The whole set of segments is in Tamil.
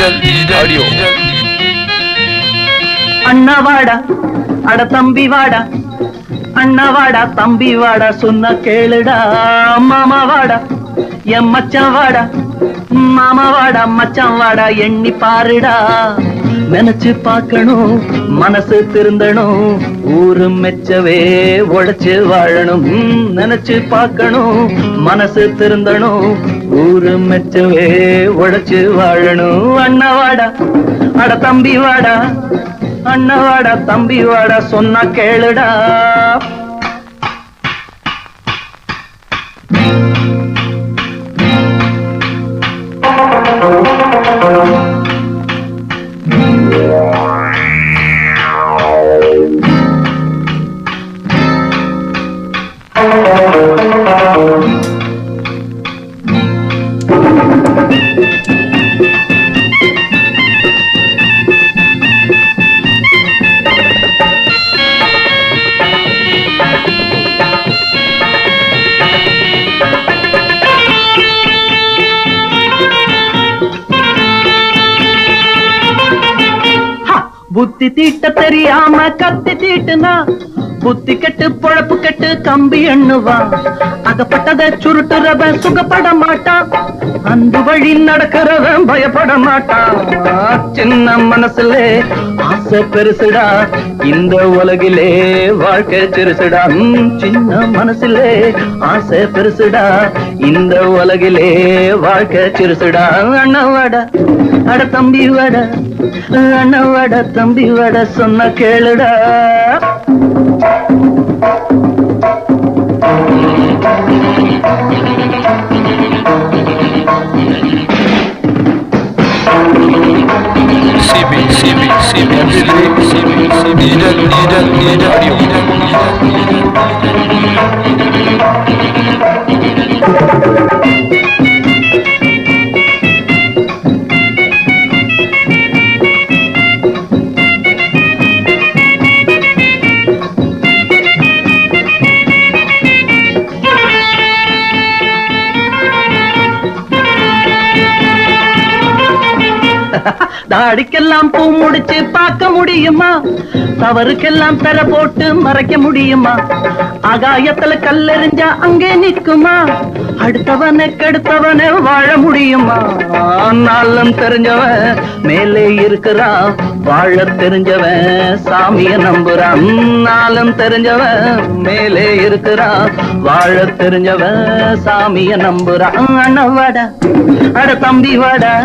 ஆடியோ. அண்ணா வாடா, அட தம்பி வாடா, அண்ணா வாடா தம்பி வாடா சொன்ன கேளுடா. மாமா வாடா என் மச்சான் வாடா, மாமா வாடா மச்சான் வாடா எண்ணி பாருடா. நினைச்சு பார்க்கணும் மனசு திருந்தணும், ஊரு மெச்சவே உழைச்சு வாழணும். நினைச்சு பார்க்கணும் மனசு திருந்தணும், ஊரு மெச்சவே உழைச்சு வாழணும். அண்ணா வாடா, அட தம்பி வாடா, அண்ணா வாடா தம்பி வாடா சொன்னா கேளுடா. புத்தி தீட்ட தெரியாம கத்தி தீட்டுனா, புத்தி கெட்டு பொழப்பு கெட்டு கம்பி எண்ணுவா. அகப்பட்டத சுருட்டுறவன் சுகப்பட மாட்டான், அன்பு வழி நடக்கிறவன் பயப்பட மாட்டான். சின்ன மனசுல ஆசை பெருசுடா, இந்த உலகிலே வாழ்க்கை சிறுசுடா. சின்ன மனசுல ஆசை பெருசுடா, இந்த உலகிலே வாழ்க்கை சிறுசுடா. அண்ணா வாடா, அட தம்பி வாடா, அண்ணா வாடா தம்பி வாடா சொன்ன கேளுடா. ஆடியோ. தாடிக்கெல்லாம் பூ முடிச்சு பார்க்க முடியுமா, தவறுக்கெல்லாம் பெற போட்டு மறைக்க முடியுமா. ஆகாயத்துல கல்லெறிஞ்சா அங்கே நிற்குமா, அடுத்தவனை கெடுத்தவனை வாழ முடியுமா. நாளும் தெரிஞ்சவன் மேலே இருக்கிறான், வாழ தெரிஞ்சவன் சாமிய நம்புறான். நாளும் தெரிஞ்சவன் மேலே இருக்கிறான், வாழ தெரிஞ்சவன் சாமிய நம்புறான். அண்ணா வாடா, அட தம்பி வாடா,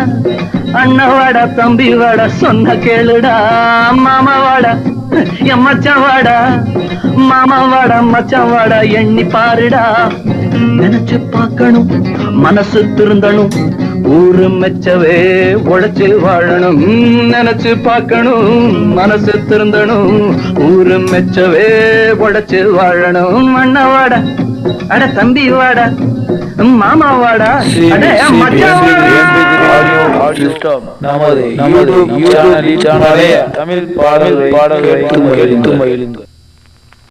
அண்ணா வாடா தம்பி வாடா சொன்ன கேளுடா. மாமா வாடா என் மச்சான் வாடா, மாமா வாடா மச்சான் வாடா எண்ணி பாருடா. நினைச்சு பார்க்கணும் மனசு திருந்தணும், ஊரு மெச்சவே உழைச்சு வாழணும். நினைச்சு பார்க்கணும் மனசு திருந்தணும், ஊரு மெச்சவே உழைச்சு வாழணும். அண்ணா வாடா, அட தம்பி வாடா, மாமா வாடா, அட மச்சான் வாடா. நமது யூடியூப் சேனலில் தமிழ் பாடல்களை கேட்டு மகிழுங்கள்.